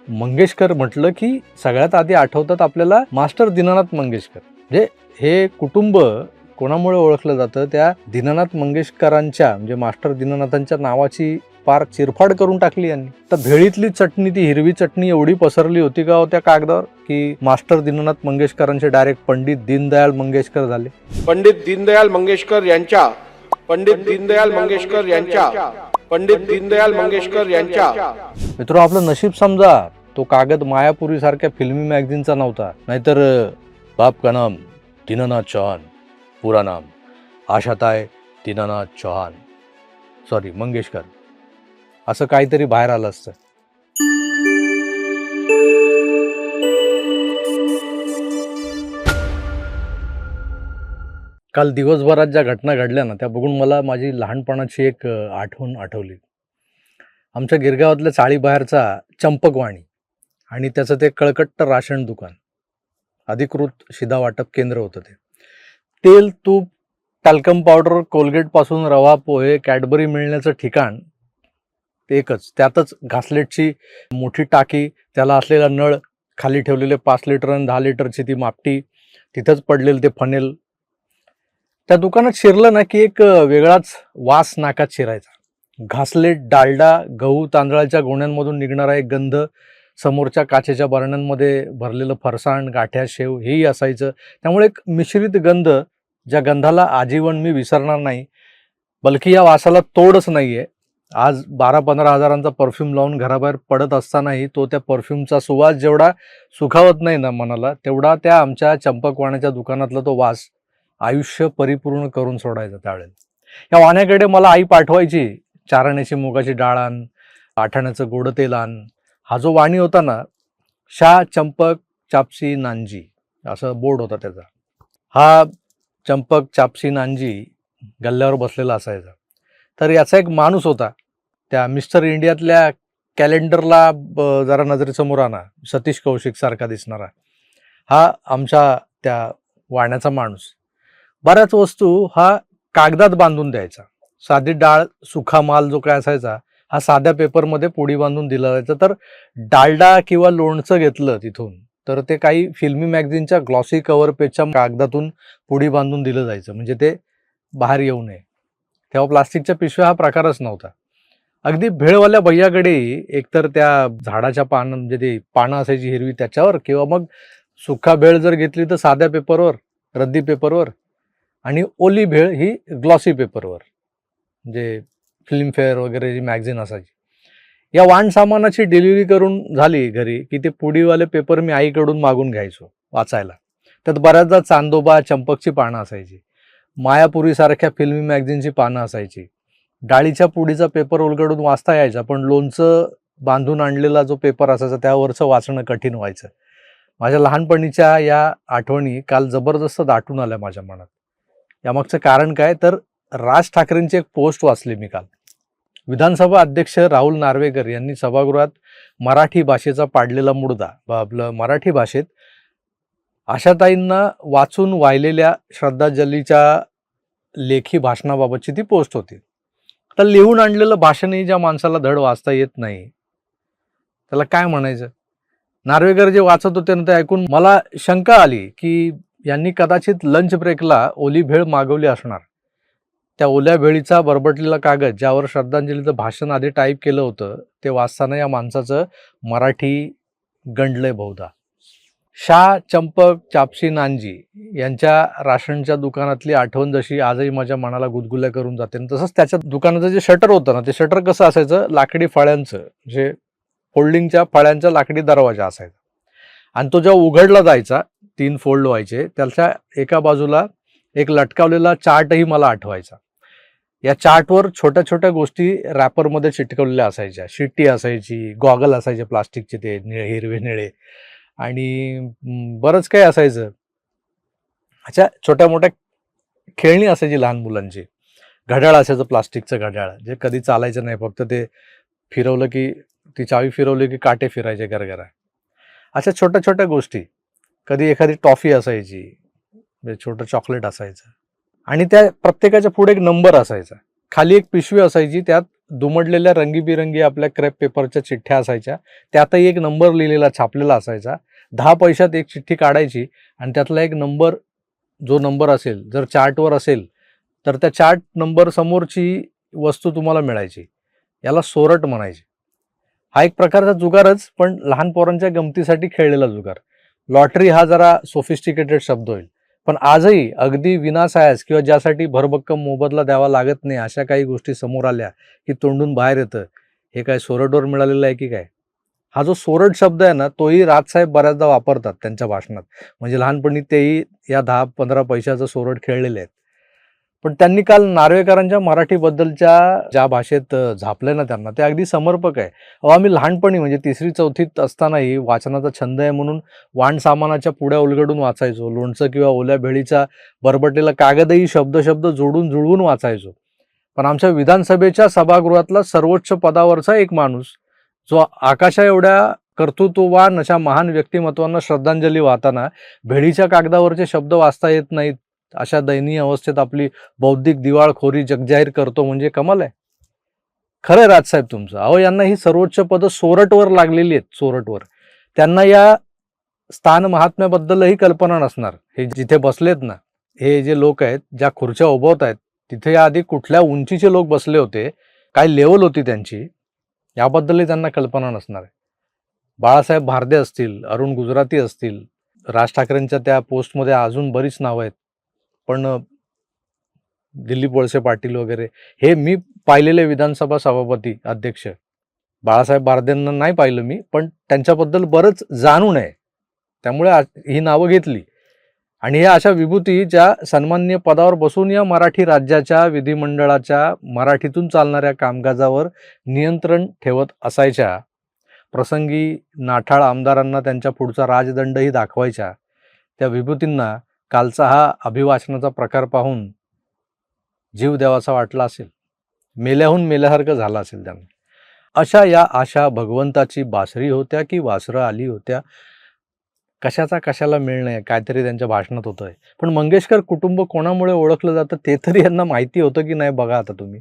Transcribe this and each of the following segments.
मंगेशकर म्हटलं की सगळ्यात आधी आठवतात आपल्याला मास्टर दीनानाथ मंगेशकर. म्हणजे हे कुटुंब कोणामुळे ओळखलं जातं, त्या दीनानाथ मंगेशकरांच्या म्हणजे मास्टर दीनानाथांच्या नावाची फार चिरफाड करून टाकली यांनी. तर भेळीतली चटणी, ती हिरवी चटणी एवढी पसरली होती का त्या कागदावर की मास्टर दीनानाथ मंगेशकरांचे डायरेक्ट पंडित दीनदयाळ मंगेशकर झाले. पंडित दीनदयाळ मंगेशकर यांच्या पंडित दीनदयाळ मंगेशकर यांच्या पंडित दीनदयाळ मंगेशकर यांच्या मित्र, आपलं नशीब समजा तो कागद मायापुरी सारख्या फिल्मी मॅगझिनचा नव्हता, नाहीतर बाप का नाम दीनानाथ चौहान, पूरा नाम आशाताई दीनानाथ चौहान, सॉरी मंगेशकर, असं काहीतरी बाहेर आलं असतं. काल दिवसभरात ज्या घटना घडल्या ना, त्या बघून मला माझी लहानपणाची एक आठवण आठवली. आमच्या गिरगावातल्या चाळीबाहेरचा चंपकवाणी आणि त्याचं ते कळकट्ट राशन दुकान, अधिकृत शिधा वाटप केंद्र होतं. ते तेल, तूप, टॅल्कम पावडर, कोलगेटपासून रवा, पोहे, कॅडबरी मिळण्याचं ठिकाण एकच. त्यातच घासलेटची मोठी टाकी, त्याला असलेला नळ, खाली ठेवलेले 5 लिटर आणि 10 लिटरची ती मापटी, तिथंच पडलेलं ते फनेल. त्या दुकानात शिरलं ना की एक वेगळाच वास नाकात शिरायचा. घासलेट, डालडा, गहू, तांदळाच्या गोण्यांमधून निघणारा एक गंध, समोरच्या काचेच्या बरण्यांमध्ये भरलेलं फरसाण, गाठ्या, शेव हेही असायचं. त्यामुळे एक मिश्रित गंध, ज्या गंधाला आजीवन मी विसरणार नाही. बल्कि या वासाला तोडच नाहीये. आज 12-15 हजारांचा परफ्यूम लावून घराबाहेर पडत असतानाही तो त्या परफ्यूमचा सुवास जेवढा सुखावत नाही ना मनाला, तेवढा त्या आमच्या चंपकवाण्याच्या दुकानातला तो वास आयुष्य परिपूर्ण करून सोडायचं. त्यावेळेला या वाण्याकडे मला आई पाठवायची. चारण्याची मुगाची डाळ आण, आठाण्याचं गोड तेल आण. हा जो वाणी होता ना, शा चंपक चापसी नांजी असं बोर्ड होता त्याचा. हा चंपक चापसी नांजी गल्ल्यावर बसलेला असायचा. तर याचा एक माणूस होता, त्या मिस्टर इंडियातल्या कॅलेंडरला जरा नजरेसमोर आणा, सतीश कौशिक सारखा दिसणारा हा आमच्या त्या वाण्याचा माणूस. बऱ्याच वस्तू हा कागदात बांधून द्यायचा. साधी डाळ, सुखा माल जो काय असायचा हा साध्या पेपरमध्ये पुडी बांधून दिला जायचा. तर डालडा किंवा लोणचं घेतलं तिथून तर ते काही फिल्मी मॅगझिनच्या ग्लॉसी कव्हर पेजच्या कागदातून पुडी बांधून दिलं जायचं, म्हणजे ते बाहेर येऊ नये. तेव्हा प्लास्टिकच्या पिशव्या हा प्रकारच नव्हता. अगदी भेळवाल्या भैयाकडे एकतर त्या झाडाच्या पानं, म्हणजे ती पानं असायची हिरवी त्याच्यावर, किंवा मग सुखा भेळ जर घेतली तर साध्या पेपरवर, रद्दी पेपरवर, आणि ओली भेळ ही ग्लॉसी पेपरवर, म्हणजे फिल्मफेअर वगैरे जी मॅगझिन असायची. या वाण सामानाची डिलिव्हरी करून झाली घरी की ते पुडीवाले पेपर मी आईकडून मागून घ्यायचो वाचायला. त्यात बऱ्याचदा चांदोबा, चंपकची पानं असायची, मायापुरीसारख्या फिल्मी मॅगझिनची पानं असायची. डाळीच्या पुडीचा पेपर उलगडून वाचता यायचा, पण लोणचं बांधून आणलेला जो पेपर असायचा त्यावरचं वाचणं कठीण व्हायचं. माझ्या लहानपणीच्या या आठवणी काल जबरदस्त दाटून आल्या माझ्या मनात. यामागचं कारण काय, तर राज ठाकरेंची एक पोस्ट वाचली मी काल. विधानसभा अध्यक्ष राहुल नार्वेकर यांनी सभागृहात मराठी भाषेचा पाडलेला मुडदा, आपलं मराठी भाषेत आशाताईंना वाचून वाहिलेल्या श्रद्धांजलीच्या लेखी भाषणाबाबतची ती पोस्ट होती. तर लिहून आणलेलं भाषणही ज्या माणसाला धड वाचता येत नाही त्याला काय म्हणायचं. नार्वेकर जे वाचत होते ना ते ऐकून मला शंका आली की यांनी कदाचित लंच ब्रेकला ओली भेळ मागवली असणार. त्या ओल्या भेळीचा बरबटलेला कागद ज्यावर श्रद्धांजलीचं भाषण आधी टाईप केलं होतं ते वाचताना या माणसाचं मराठी गंडलंय बहुधा. शा चंपक चापसी नांजी यांच्या राशनच्या दुकानातली आठवण जशी आजही माझ्या मनाला गुदगुल्या करून जाते, तसंच त्याच्या दुकानाचं जे शटर होतं ना, ते शटर कसं असायचं, लाकडी फळ्यांचं, म्हणजे फोल्डिंगच्या फळ्यांचा लाकडी दरवाजा असायचा. आणि तो जेव्हा उघडला जायचा 3 फोल्ड व्हायचे, त्याच्या एका बाजूला एक लटकावलेला चार्टही मला आठवायचा. या चार्टवर छोट्या छोट्या गोष्टी रॅपरमध्ये चिटकवलेल्या असायच्या. शिट्टी असायची, गॉगल असायचे प्लास्टिकचे, ते निळे, हिरवे निळे, आणि बरंच काही असायचं. अशा छोट्या मोठ्या खेळणी असायची लहान मुलांची. घड्याळ असायचं, प्लास्टिकचं घड्याळ, जे कधी चालायचं नाही, फक्त ते फिरवलं की, ती चावी फिरवली की काटे फिरायचे गरगरा. अशा छोट्या छोट्या गोष्टी. कधी एखादी टॉफी असायची, म्हणजे छोटं चॉकलेट असायचं, आणि त्या प्रत्येकाच्या पुढे एक नंबर असायचा. खाली एक पिशवी असायची, त्यात दुमडलेल्या रंगीबिरंगी आपल्या क्रेप पेपरच्या चिठ्ठ्या असायच्या. त्यातही एक नंबर लिहिलेला छापलेला असायचा. 10 पैशात एक चिठ्ठी काढायची आणि त्यातला एक नंबर, जो नंबर असेल, जर चार्टवर असेल तर त्या चार्ट नंबर समोरची वस्तू तुम्हाला मिळायची. याला सोरट म्हणायचे. हा एक प्रकारचा जुगारच, पण लहान पोरांच्या गमतीसाठी खेळलेला जुगार. लॉटरी हा जरा सोफिस्टिकेटेड शब्द होईल, पण आजही अगदी विनासायास किंवा ज्यासाठी भरभक्कम मोबदला द्यावा लागत नाही अशा काही गोष्टी समोर आल्या की तोंडून बाहेर येतं, हे काय सोरटवर मिळालेलं आहे की काय. हा जो सोरट शब्द आहे ना, तोही राजसाहेब बऱ्याचदा वापरतात त्यांच्या भाषणात. म्हणजे लहानपणी तेही या 10-15 पैशाचं सोरट खेळलेले आहेत. पण त्यांनी काल नार्वेकरांच्या मराठीबद्दलच्या ज्या भाषेत झापले ना त्यांना, ते अगदी समर्पक आहे. अहो, आम्ही लहानपणी म्हणजे 3री-4थीत असतानाही वाचनाचा छंद आहे म्हणून वाण सामानाच्या पुड्या उलगडून वाचायचो. लोणचं किंवा ओल्या भेळीचा बरबटलेला कागदही शब्द शब्द जोडून जुळवून वाचायचो. पण आमच्या विधानसभेच्या सभागृहातला सर्वोच्च पदावरचा एक माणूस, जो आकाशा एवढ्या कर्तृत्ववान अशा महान व्यक्तिमत्वांना श्रद्धांजली वाहताना भेळीच्या कागदावरचे शब्द वाचता येत नाहीत अशा दयनीय अवस्थेत आपली बौद्धिक दिवाळखोरी जगजाहीर करतो, म्हणजे कमाल आहे. खरं राजसाहेब तुमचं. अहो, यांना ही सर्वोच्च पदं सोरटवर लागलेली आहेत, सोरटवर. त्यांना या स्थान महात्म्याबद्दलही कल्पना नसणार. हे जिथे बसलेत ना, हे जे लोक आहेत, ज्या खुर्च्या उभवत आहेत, तिथे याआधी कुठल्या उंचीचे लोक बसले होते, काय लेवल होती त्यांची, याबद्दलही त्यांना कल्पना नसणार आहे. बाळासाहेब भारदे असतील, अरुण गुजराती असतील, राज ठाकरेंच्या त्या पोस्टमध्ये अजून बरीच नावं आहेत. पण दिलीप वळसे पाटील वगैरे हे मी पाहिलेले विधानसभा सभापती अध्यक्ष. बाळासाहेब भारदेंना नाही पाहिलं मी, पण त्यांच्याबद्दल बरंच जाणून आहे. त्यामुळे ही नावं घेतली. आणि या अशा विभूती ज्या सन्माननीय पदावर बसून या मराठी राज्याच्या विधिमंडळाच्या मराठीतून चालणाऱ्या कामकाजावर नियंत्रण ठेवत असायच्या, प्रसंगी नाठाळ आमदारांना त्यांच्या पुढचा राजदंडही दाखवायच्या, त्या विभूतींना कालचा हा अभिवाचनाचा प्रकार पाहून जीव द्यावासा वाटला असेल. मेल्याहून मेल्यासारखं झालं असेल त्यांना. अशा या आशा भगवंताची बासरी होत्या की वासरं आली होत्या, कशाचा कशाला मेळ नाही, काहीतरी त्यांच्या भाषणात होतंय. पण मंगेशकर कुटुंब कोणामुळे ओळखलं जातं ते तरी यांना माहिती होतं की नाही, बघा आता तुम्ही.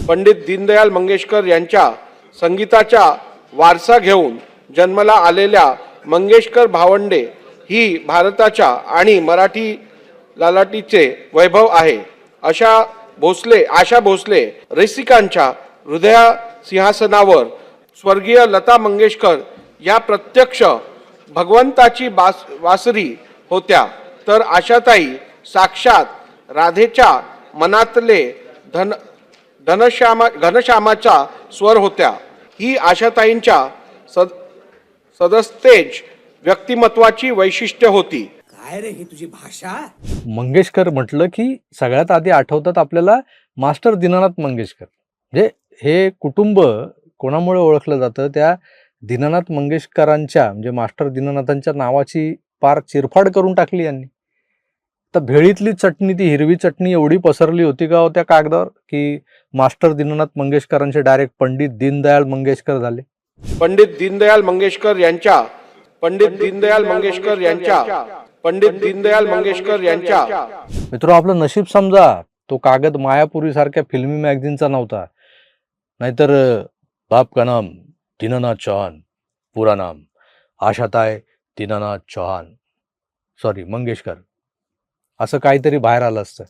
पंडित दीनदयाल मंगेशकर यांच्या संगीताचा वारसा घेऊन जन्माला आलेल्या मंगेशकर भावंडे ही भारताच्या आणि मराठी लालाटीचे वैभव आहे. आशा भोसले रसिकांच्या हृदया सिंहासनावर स्वर्गीय लता मंगेशकर या प्रत्यक्ष भगवंताची वासरी होत्या, तर आशाताई साक्षात राधेच्या मनातले घनश्यामाचा स्वर होत्या. ही आशाताईंच्या सदस्तेज व्यक्तिमत्वाची वैशिष्ट्य होती. काय रे ही तुझी भाषा? मंगेशकर म्हटलं की सगळ्यात आधी आठवतात आपल्याला मास्टर दीनानाथ मंगेशकर. म्हणजे हे कुटुंब कोणामुळे ओळखलं जातं, त्या दीनानाथ मंगेशकरांच्या म्हणजे मास्टर दीनानाथांच्या नावाची पार चिरफाड करून टाकली यांनी. तर भेळीतली चटणी, ती हिरवी चटणी एवढी पसरली होती का त्या कागदावर की मास्टर दीनानाथ मंगेशकरांचे डायरेक्ट पंडित दीनदयाल मंगेशकर झाले. पंडित दीनदयाल मंगेशकर यांच्या मित्र, आपलं नशीब समजा तो कागद मायापुरी सारख्या फिल्मी मॅगझिनचा नव्हता. नाहीतर बाप का नाम दीनानाथ चौहान, पूरा नाम आशाताई दीनानाथ चौहान, सॉरी मंगेशकर, असं काहीतरी बाहेर आलं असतं.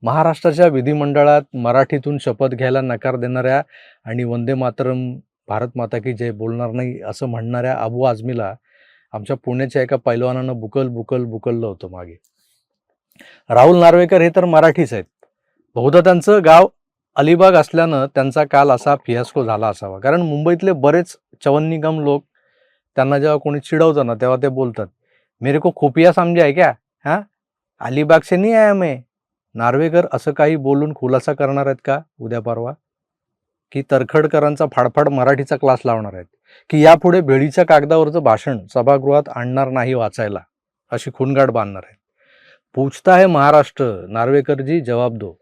महाराष्ट्राच्या विधिमंडळात मराठीतून शपथ घ्यायला नकार देणाऱ्या आणि वंदे मातरम भारत माता की जय बोलणार नाही असं म्हणणाऱ्या अबू आझमीला आमच्या पुण्याच्या एका पैलवानानं बुकललं होतं मागे. राहुल नार्वेकर हे तर मराठीच आहेत. बहुधा त्यांचं गाव अलिबाग असल्यानं त्यांचा काल असा फियास्को झाला असावा. कारण मुंबईतले बरेच चवन्नीगम लोक त्यांना जेव्हा कोणी चिडवतं ना, तेव्हा ते बोलतात, मेरे को खुफिया समजा है क्या, हां, अलिबाग से नहीं आया मैं. नार्वेकर असं काही बोलून खुलासा करणार आहेत का उद्या परवा, की तरखडकरांचा फाडफाड मराठीचा क्लास लावणार आहेत, की यापुढे भेळीच्या कागदावरचं भाषण सभागृहात आणणार नाही वाचायला, अशी खूणगाठ बांधणार आहेत. पूछता है महाराष्ट्र, नार्वेकर जी जवाब दो.